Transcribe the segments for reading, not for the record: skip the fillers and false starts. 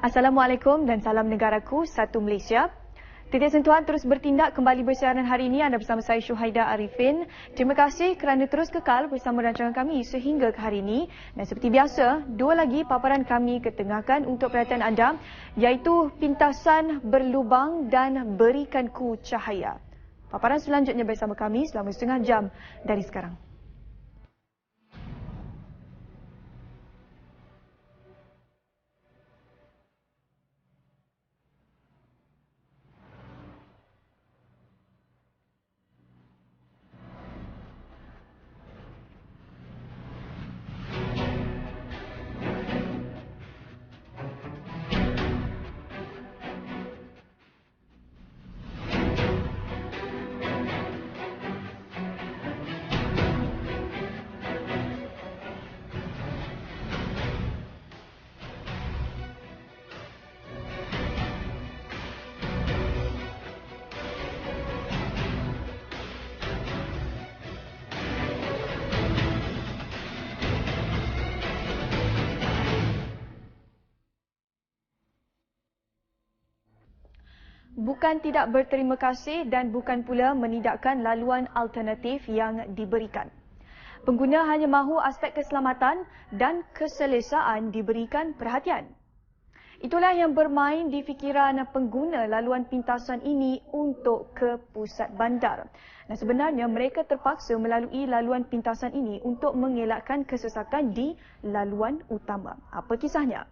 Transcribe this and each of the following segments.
Assalamualaikum dan salam negaraku, satu Malaysia. Titik Sentuhan terus bertindak kembali bersiaran hari ini. Anda bersama saya Syuhaida Arifin. Terima kasih kerana terus kekal bersama rancangan kami sehingga ke hari ini. Dan seperti biasa, dua lagi paparan kami ketengahkan untuk perhatian anda, iaitu pintasan berlubang dan berikanku cahaya. Paparan selanjutnya bersama kami selama setengah jam dari sekarang. Bukan tidak berterima kasih dan bukan pula menidakkan laluan alternatif yang diberikan. Pengguna hanya mahu aspek keselamatan dan keselesaan diberikan perhatian. Itulah yang bermain di fikiran pengguna laluan pintasan ini untuk ke pusat bandar. Dan sebenarnya mereka terpaksa melalui laluan pintasan ini untuk mengelakkan kesesakan di laluan utama. Apa kisahnya?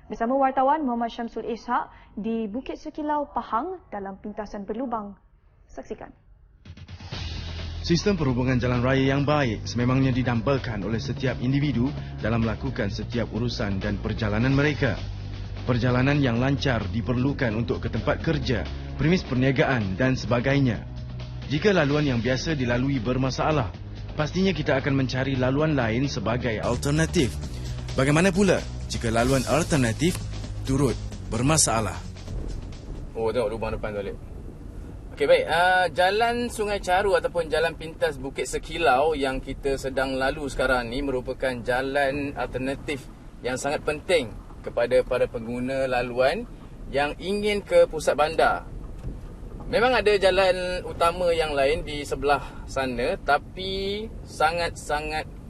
Bersama wartawan Muhammad Syamsul Ishak di Bukit Sekilau, Pahang dalam pintasan berlubang. Saksikan. Sistem perhubungan jalan raya yang baik sememangnya didambakan oleh setiap individu dalam melakukan setiap urusan dan perjalanan mereka. Perjalanan yang lancar diperlukan untuk ke tempat kerja, premis perniagaan dan sebagainya. Jika laluan yang biasa dilalui bermasalah, pastinya kita akan mencari laluan lain sebagai alternatif. Bagaimana pula jika laluan alternatif turut bermasalah? Oh, tengok lubang depan tu balik. Okey, baik. Jalan Sungai Caru ataupun Jalan Pintas Bukit Sekilau yang kita sedang lalu sekarang ni merupakan jalan alternatif yang sangat penting kepada para pengguna laluan yang ingin ke pusat bandar. Memang ada jalan utama yang lain di sebelah sana, tapi sangat-sangat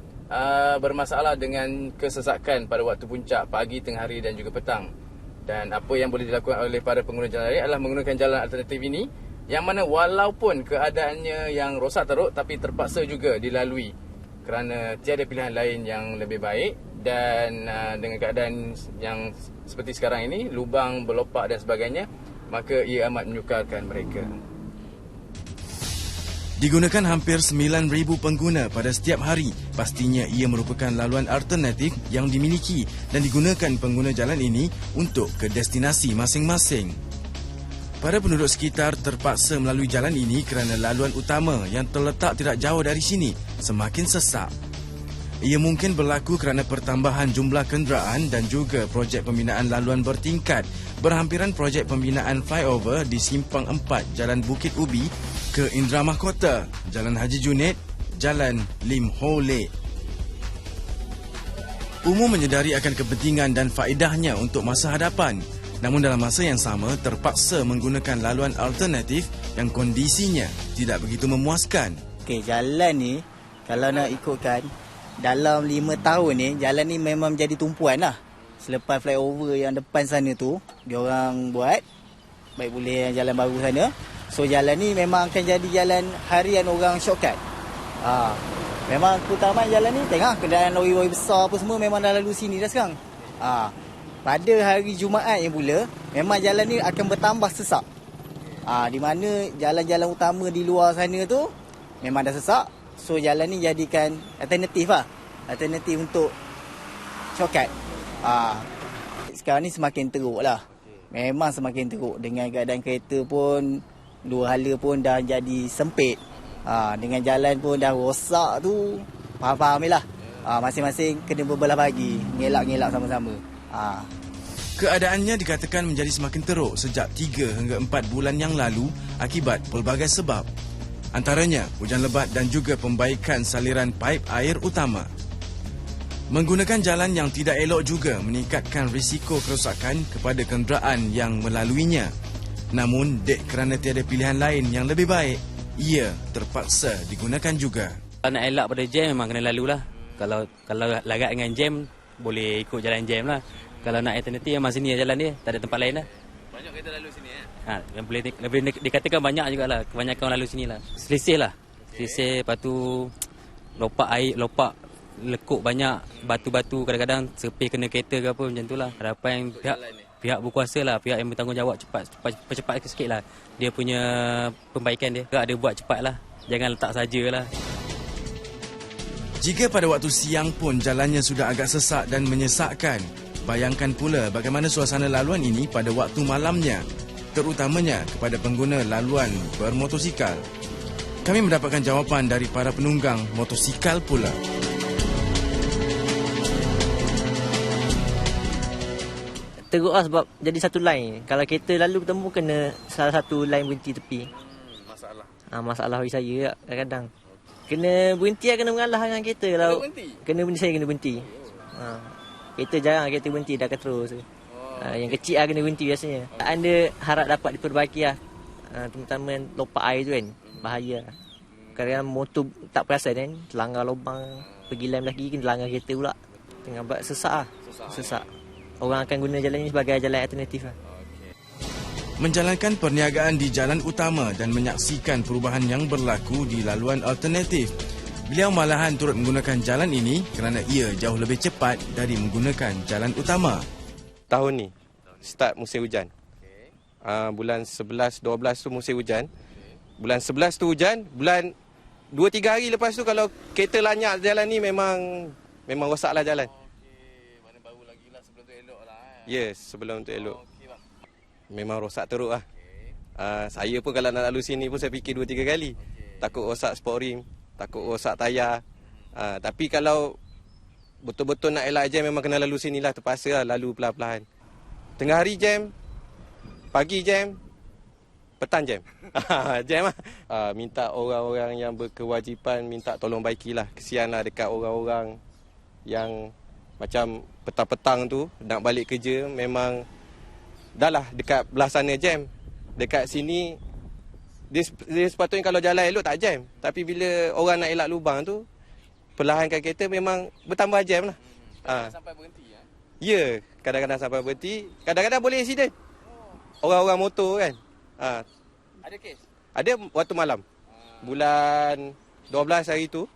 bermasalah dengan kesesakan pada waktu puncak, pagi, tengah hari dan juga petang. Dan apa yang boleh dilakukan oleh para pengguna jalan raya adalah menggunakan jalan alternatif ini, yang mana walaupun keadaannya yang rosak teruk tapi terpaksa juga dilalui kerana tiada pilihan lain yang lebih baik. Dan dengan keadaan yang seperti sekarang ini, lubang berlopak dan sebagainya, maka ia amat menyukarkan mereka. Digunakan hampir 9,000 pengguna pada setiap hari. Pastinya ia merupakan laluan alternatif yang dimiliki dan digunakan pengguna jalan ini untuk ke destinasi masing-masing. Para penduduk sekitar terpaksa melalui jalan ini kerana laluan utama yang terletak tidak jauh dari sini semakin sesak. Ia mungkin berlaku kerana pertambahan jumlah kenderaan dan juga projek pembinaan laluan bertingkat. Berhampiran projek pembinaan flyover di Simpang 4 Jalan Bukit Ubi ke Indra Mahkota, Jalan Haji Junid, Jalan Lim Ho Le. Umum menyedari akan kepentingan dan faedahnya untuk masa hadapan. Namun dalam masa yang sama terpaksa menggunakan laluan alternatif yang kondisinya tidak begitu memuaskan. Okey, jalan ni kalau nak ikutkan dalam 5 tahun ni, jalan ni memang menjadi tumpuan lah. Selepas flyover yang depan sana tu, diorang buat, baik boleh yang jalan baru sana. So jalan ni memang akan jadi jalan harian orang shortcut. Memang keutamaan jalan ni, tengok kenderaan lori-lori besar apa semua memang dah lalu sini dah sekarang. Pada hari Jumaat yang pula, memang jalan ni akan bertambah sesak. Di mana jalan-jalan utama di luar sana tu memang dah sesak. So jalan ni jadikan alternatif lah. Alternatif untuk shortcut. Sekarang ni semakin teruk lah. Memang semakin teruk. Dengan keadaan kereta pun, dua hala pun dah jadi sempit. Dengan jalan pun dah rosak tu. Faham-faham lah. Masing-masing kena berbelah bagi. Ngelak-ngelak sama-sama. Keadaannya dikatakan menjadi semakin teruk sejak 3 hingga 4 bulan yang lalu akibat pelbagai sebab. Antaranya hujan lebat dan juga pembaikan saliran paip air utama. Menggunakan jalan yang tidak elok juga meningkatkan risiko kerosakan kepada kenderaan yang melaluinya. Namun, dek kerana tiada pilihan lain yang lebih baik, ia terpaksa digunakan juga. Kalau nak elak pada jam memang kena lalu lah. Kalau lagat dengan jam, boleh ikut jalan jam lah. Kalau nak alternatif memang sini jalan dia, tak ada tempat lain lah. Banyak kereta lalu sini Yang boleh lebih dikatakan banyak jugalah. Kebanyakan lalu sini lah. Selisih lah. Selisih, lepas tu lopak air, lopak lekuk banyak, batu-batu kadang-kadang sepi kena kereta ke apa macam tu lah. Harapan pihak berkuasa lah, pihak yang bertanggungjawab cepat sikit lah. Dia punya perbaikan dia. Dia buat cepat lah. Jangan letak saja lah. Jika pada waktu siang pun jalannya sudah agak sesak dan menyesakkan, bayangkan pula bagaimana suasana laluan ini pada waktu malamnya, terutamanya kepada pengguna laluan bermotosikal. Kami mendapatkan jawapan dari para penunggang motosikal pula. Teruk lah sebab jadi satu line. Kalau kereta lalu bertemu kena salah satu line berhenti tepi. Masalah. Masalah bagi saya kadang-kadang. Kena berhenti lah, kena mengalah dengan kereta. Kalau kena berhenti, saya kena berhenti. Kereta jarang kereta berhenti, dah terus. Yang kecil lah kena berhenti biasanya. Anda harap dapat diperbaiki lah. Terutama lopak air tu kan, bahaya. Kadang-kadang motor tak perasan kan, terlanggar lubang, pergi lem lagi, kena terlanggar kereta pula. Tengah buat sesak lah. Sesak. Orang akan guna jalan ini sebagai jalan alternatif lah. Menjalankan perniagaan di jalan utama dan menyaksikan perubahan yang berlaku di laluan alternatif, beliau malahan turut menggunakan jalan ini kerana ia jauh lebih cepat dari menggunakan jalan utama. Tahun ni start musim hujan. Bulan 11, 12 tu musim hujan. Bulan 11 tu hujan, bulan 2-3 hari lepas tu kalau kereta lanyak jalan ni memang rosaklah jalan. Mana baru lagi lah sebelum tu elok lah. Yes, sebelum tu elok. Memang rosak teruk lah. Saya pun kalau nak lalu sini pun saya fikir 2-3 kali. Takut rosak sport rim, takut rosak tayar. Tapi kalau betul-betul nak elak jam memang kena lalu sini lah. Terpaksa lah lalu perlahan-lahan. Tengah hari jam, pagi jam, petang jam. Jam lah. Minta orang-orang yang berkewajipan minta tolong baikilah. Kesian lah dekat orang-orang yang macam petang-petang tu nak balik kerja memang dah lah dekat belah sana jam. Dekat sini dia sepatutnya kalau jalan elok tak jam. Tapi bila orang nak elak lubang tu, perlahankan kereta memang bertambah jam lah. Sampai berhenti ya? Ya, kadang-kadang sampai berhenti. Kadang-kadang boleh insiden. Orang-orang motor kan. Ada kes? Ada waktu malam. Bulan 12 hari tu.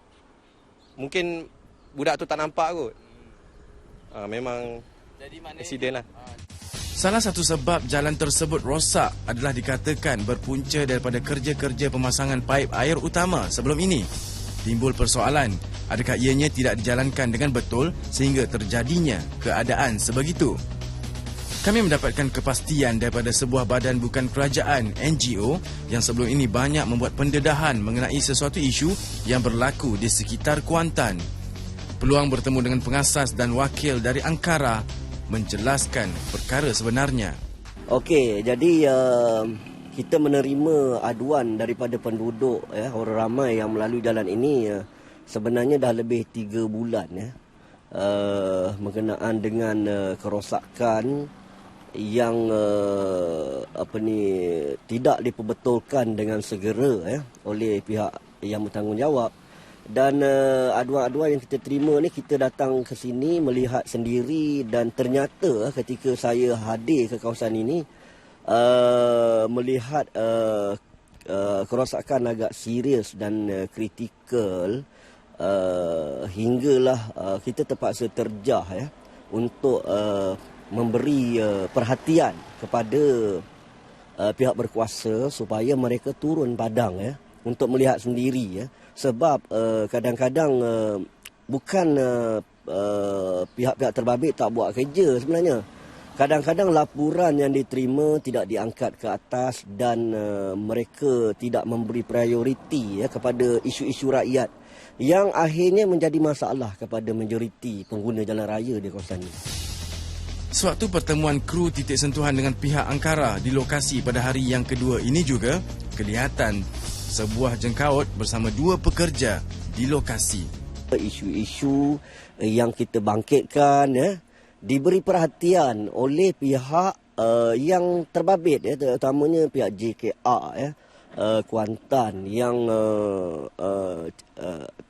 Mungkin budak tu tak nampak kot. Memang insiden lah. Salah satu sebab jalan tersebut rosak adalah dikatakan berpunca daripada kerja-kerja pemasangan paip air utama sebelum ini. Timbul persoalan, adakah ianya tidak dijalankan dengan betul sehingga terjadinya keadaan sebegitu? Kami mendapatkan kepastian daripada sebuah badan bukan kerajaan NGO yang sebelum ini banyak membuat pendedahan mengenai sesuatu isu yang berlaku di sekitar Kuantan. Peluang bertemu dengan pengasas dan wakil dari Angkara menjelaskan perkara sebenarnya. Okey, jadi kita menerima aduan daripada penduduk orang ramai yang melalui jalan ini sebenarnya dah lebih 3 bulan mengenaan dengan kerosakan yang tidak diperbetulkan dengan segera oleh pihak yang bertanggungjawab. Dan aduan-aduan yang kita terima ni, kita datang ke sini melihat sendiri dan ternyata ketika saya hadir ke kawasan ini melihat kerosakan agak serius dan kritikal hinggalah kita terpaksa terjah untuk memberi perhatian kepada pihak berkuasa supaya mereka turun padang untuk melihat sendiri sebab kadang-kadang bukan pihak-pihak terbabit tak buat kerja sebenarnya. Kadang-kadang laporan yang diterima tidak diangkat ke atas dan mereka tidak memberi prioriti kepada isu-isu rakyat yang akhirnya menjadi masalah kepada majoriti pengguna jalan raya di kawasan ini. Sewaktu pertemuan kru titik sentuhan dengan pihak Angkara di lokasi pada hari yang kedua ini juga, kelihatan sebuah jengkaut bersama 2 pekerja di lokasi. Isu-isu yang kita bangkitkan diberi perhatian oleh pihak yang terbabit, terutamanya pihak JKR Kuantan yang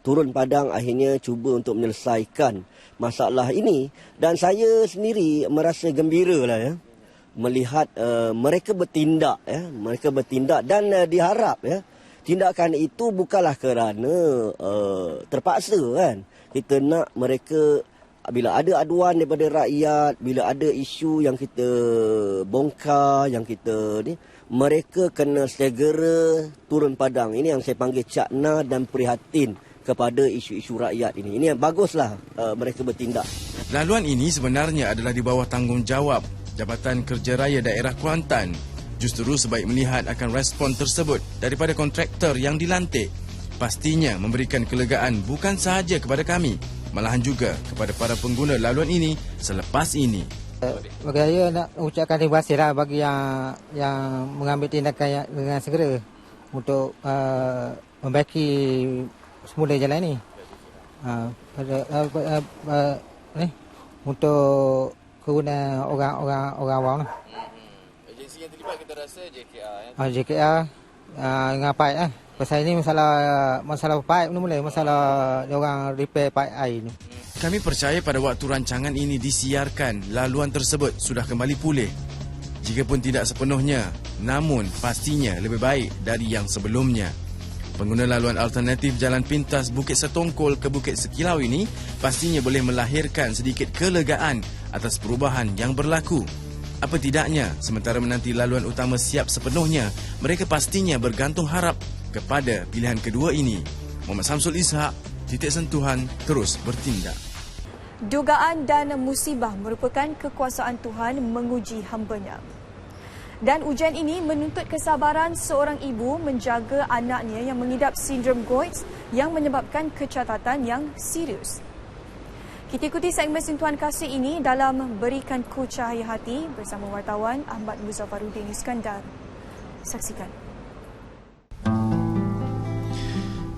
turun padang akhirnya cuba untuk menyelesaikan masalah ini. Dan saya sendiri merasa gembira lah melihat mereka bertindak dan diharap tindakan itu bukanlah kerana terpaksa kan. Kita nak mereka bila ada aduan daripada rakyat, bila ada isu yang kita bongkar, yang kita ni, mereka kena segera turun padang. Ini yang saya panggil cakna dan prihatin kepada isu-isu rakyat ini. Ini yang baguslah mereka bertindak. Laluan ini sebenarnya adalah di bawah tanggungjawab Jabatan Kerja Raya Daerah Kuantan. Justru sebaik melihat akan respon tersebut daripada kontraktor yang dilantik. Pastinya memberikan kelegaan bukan sahaja kepada kami, malahan juga kepada para pengguna laluan ini selepas ini. Bagi saya nak ucapkan terima kasih lah bagi yang mengambil tindakan dengan segera untuk membaiki semula jalan ini. Untuk kegunaan orang awam lah. Agensi yang terlibat kita rasa JKR JKR dengan pipe lah. Pasal ini masalah pipe mula masalah orang repair pipe air ni. Kami percaya pada waktu rancangan ini disiarkan, laluan tersebut sudah kembali pulih. Jikapun tidak sepenuhnya, namun pastinya lebih baik dari yang sebelumnya. Pengguna laluan alternatif Jalan Pintas Bukit Setongkol ke Bukit Sekilau ini pastinya boleh melahirkan sedikit kelegaan atas perubahan yang berlaku. Apa tidaknya, sementara menanti laluan utama siap sepenuhnya, mereka pastinya bergantung harap kepada pilihan kedua ini. Muhammad Samsul Ishak, Titik Sentuhan, terus bertindak. Dugaan dan musibah merupakan kekuasaan Tuhan menguji hamba-Nya. Dan ujian ini menuntut kesabaran seorang ibu menjaga anaknya yang mengidap sindrom Goetz yang menyebabkan kecacatan yang serius. Kita ikuti segmen sentuhan kasih ini dalam Berikan Ku Cahaya Hati bersama wartawan Ahmad Muzaffaruddin Iskandar. Saksikan.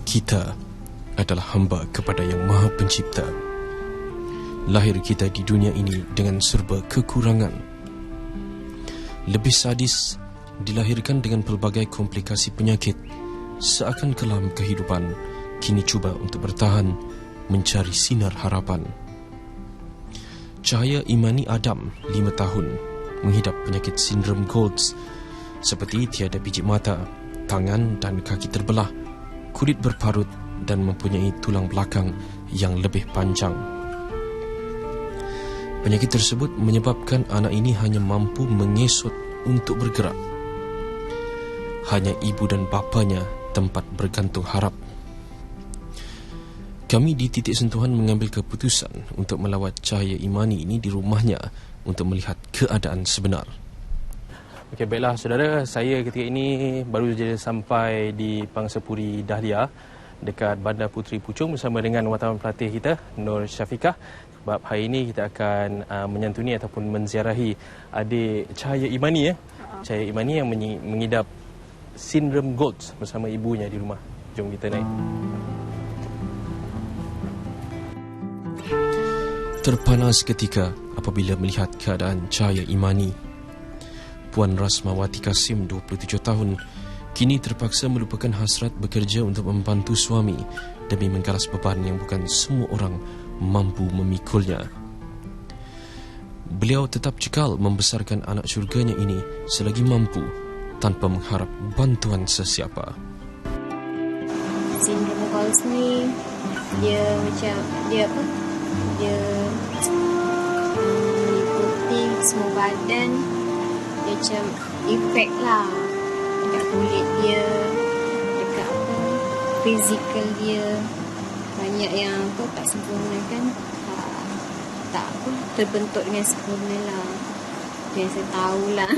Kita adalah hamba kepada Yang Maha Pencipta. Lahir kita di dunia ini dengan serba kekurangan. Lebih sadis, dilahirkan dengan pelbagai komplikasi penyakit. Seakan kelam kehidupan, kini cuba untuk bertahan, mencari sinar harapan. Cahaya Imani Adam, 5 tahun, menghidap penyakit sindrom Goetz, seperti tiada biji mata, tangan dan kaki terbelah, kulit berparut dan mempunyai tulang belakang yang lebih panjang. Penyakit tersebut menyebabkan anak ini hanya mampu mengesot untuk bergerak. Hanya ibu dan bapanya tempat bergantung harap. Kami di Titik Sentuhan mengambil keputusan untuk melawat Cahaya Imani ini di rumahnya untuk melihat keadaan sebenar. Okey, baiklah saudara, saya ketika ini baru saja sampai di Pangsapuri Dahlia dekat Bandar Puteri Puchong bersama dengan wartawan pelatih kita Nur Syafiqah. Sebab hari ini kita akan menyantuni ataupun menziarahi adik Cahaya Imani Cahaya Imani yang mengidap sindrom Goetz bersama ibunya di rumah. Jom kita naik. Terpana seketika apabila melihat keadaan Cahaya Imani. Puan Rasmawati Kasim, 27 tahun, kini terpaksa melupakan hasrat bekerja untuk membantu suami demi menggalas beban yang bukan semua orang mampu memikulnya. Beliau tetap cekal membesarkan anak syurganya ini selagi mampu tanpa mengharap bantuan sesiapa. Sindrom Goetz ni dia macam dia meliputi semua badan. Dia macam efek lah dekat kulit dia, dekat fizikal dia. Banyak yang tak sempurna kan, tak terbentuk dengan sempurna lah. Yang saya tahulah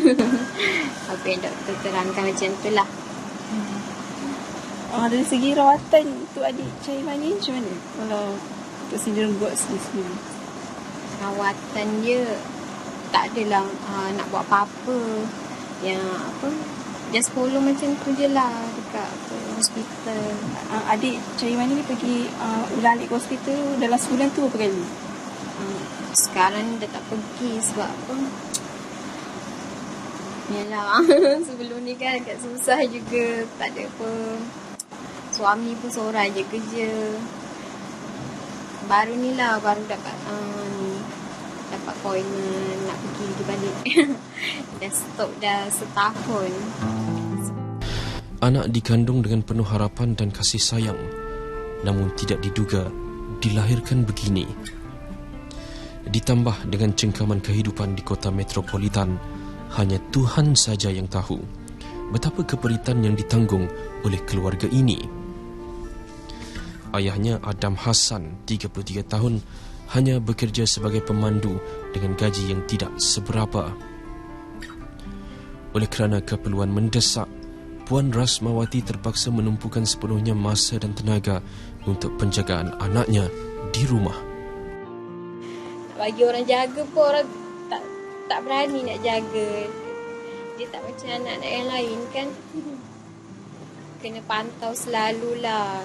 apa yang doktor terangkan macam tu lah. Dari segi rawatan untuk adik Cahaya Imani macam mana kalau untuk sindrom Goetz ni sendiri? Rawatan dia tak adalah nak buat apa-apa yang just follow macam tu je lah dekat hospital. Adik Caimani ni pergi ulang alik ke hospital dalam sebulan tu berapa kali? Sekarang dah tak pergi sebab apa? Yalah, sebelum ni kan agak susah juga. Tak ada apa. Suami pun seorang je kerja. Baru ni lah, baru dapat dapat appointment nak pergi balik. Dah stop dah setahun. Anak dikandung dengan penuh harapan dan kasih sayang, namun tidak diduga dilahirkan begini. Ditambah dengan cengkaman kehidupan di kota metropolitan, hanya Tuhan saja yang tahu betapa keperitan yang ditanggung oleh keluarga ini. Ayahnya Adam Hassan, 33 tahun, hanya bekerja sebagai pemandu dengan gaji yang tidak seberapa. Oleh kerana keperluan mendesak, Puan Rasmawati terpaksa menumpukan sepenuhnya masa dan tenaga untuk penjagaan anaknya di rumah. Bagi orang jaga pun orang tak berani nak jaga. Dia tak macam anak-anak yang lain kan. Kena pantau selalulah.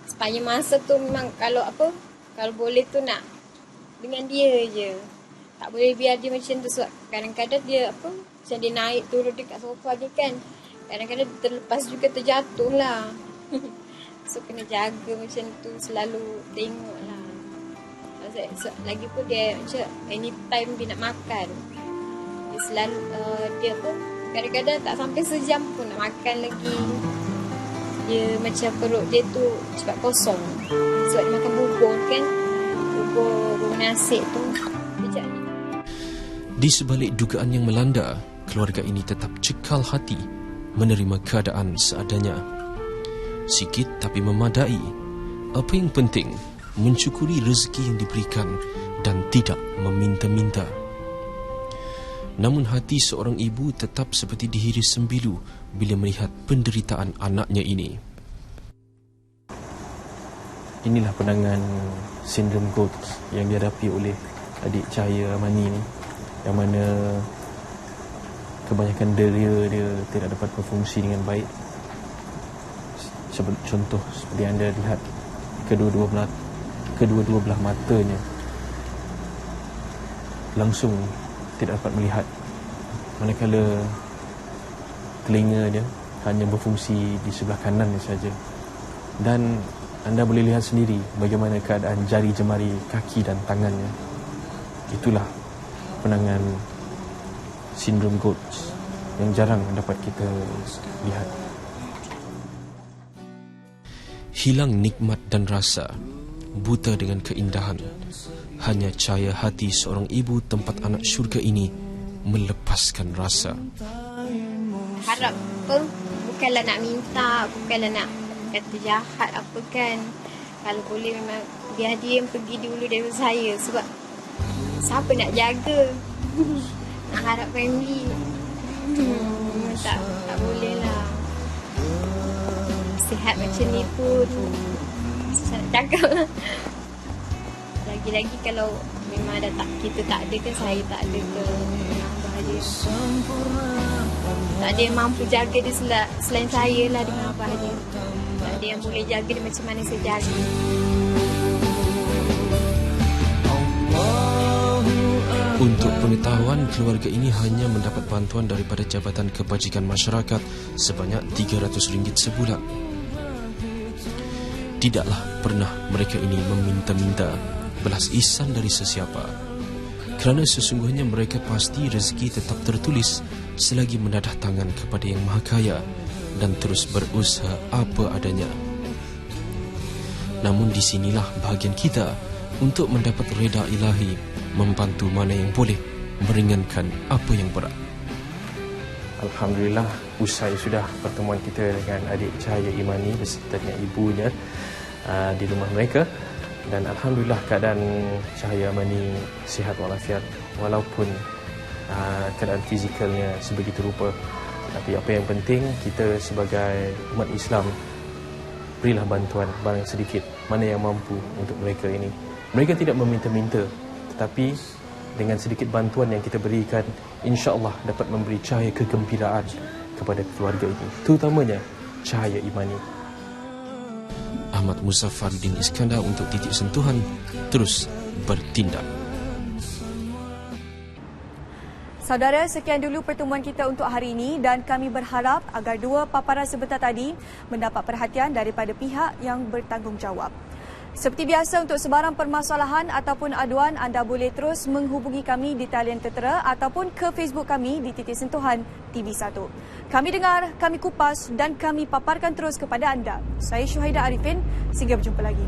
Sepanjang masa tu memang kalau boleh tu nak dengan dia je. Tak boleh biar dia macam tu sebab kadang-kadang dia macam dia naik turun dekat sofa dia kan. Kadang-kadang terlepas juga terjatuh lah. So kena jaga macam tu, selalu tengok lah. Lagipun dia macam anytime dia nak makan, dia selalu dia kadang-kadang tak sampai sejam pun nak makan lagi. Dia macam perut dia tu cepat kosong sebab dia makan bubur kan, bubur nasi tu. Di sebalik dugaan yang melanda, keluarga ini tetap cekal hati menerima keadaan seadanya. Sikit tapi memadai. Apa yang penting, mensyukuri rezeki yang diberikan dan tidak meminta-minta. Namun hati seorang ibu tetap seperti dihiris sembilu bila melihat penderitaan anaknya ini. Inilah penangan sindrom GOAT yang dihadapi oleh adik Cahaya Amani ni, yang mana kebanyakan deria dia tidak dapat berfungsi dengan baik. Contoh seperti anda lihat, kedua-dua belah matanya langsung tidak dapat melihat, manakala telinga dia hanya berfungsi di sebelah kanan saja. Dan anda boleh lihat sendiri bagaimana keadaan jari jemari kaki dan tangannya. Itulah penangan sindrom GOAT yang jarang dapat kita lihat. Hilang nikmat dan rasa, buta dengan keindahan. Hanya cahaya hati seorang ibu tempat anak syurga ini melepaskan rasa. Harap bukanlah nak minta, bukanlah nak kata jahat apa kan. Kalau boleh memang biar dia yang pergi dulu daripada saya, sebab siapa nak jaga? Nak harap family tak boleh lah. Sihat macam ni pun susah nak cakap lah. Lagi-lagi kalau memang kita tak ada ke, saya tak ada ke, abah dia tak ada yang mampu jaga dia selain saya lah dengan abah dia. Tak ada yang boleh jaga dia macam mana saya jaga. Untuk pengetahuan, keluarga ini hanya mendapat bantuan daripada Jabatan Kebajikan Masyarakat sebanyak RM300 sebulan. Tidaklah pernah mereka ini meminta-minta belas ihsan dari sesiapa, kerana sesungguhnya mereka pasti rezeki tetap tertulis selagi menadah tangan kepada Yang Maha Kaya dan terus berusaha apa adanya. Namun di sinilah bahagian kita untuk mendapat reda ilahi, membantu mana yang boleh, meringankan apa yang berat. Alhamdulillah, usai sudah pertemuan kita dengan adik Cahaya Imani beserta dengan ibunya di rumah mereka. Dan Alhamdulillah keadaan Cahaya Amani sihat walafiat, walaupun keadaan fizikalnya sebegitu rupa. Tapi apa yang penting, kita sebagai umat Islam berilah bantuan barang sedikit mana yang mampu untuk mereka ini. Mereka tidak meminta-minta, tetapi dengan sedikit bantuan yang kita berikan, insya-Allah dapat memberi cahaya kegembiraan kepada keluarga ini, terutamanya Cahaya Imani. Ahmad Muzaffaruddin Iskandar untuk Titik Sentuhan terus bertindak. Saudara, sekian dulu pertemuan kita untuk hari ini dan kami berharap agar dua paparan sebentar tadi mendapat perhatian daripada pihak yang bertanggungjawab. Seperti biasa, untuk sebarang permasalahan ataupun aduan, anda boleh terus menghubungi kami di talian tertera ataupun ke Facebook kami di Titik Sentuhan TV1. Kami dengar, kami kupas dan kami paparkan terus kepada anda. Saya Syuhaidah Arifin, sehingga berjumpa lagi.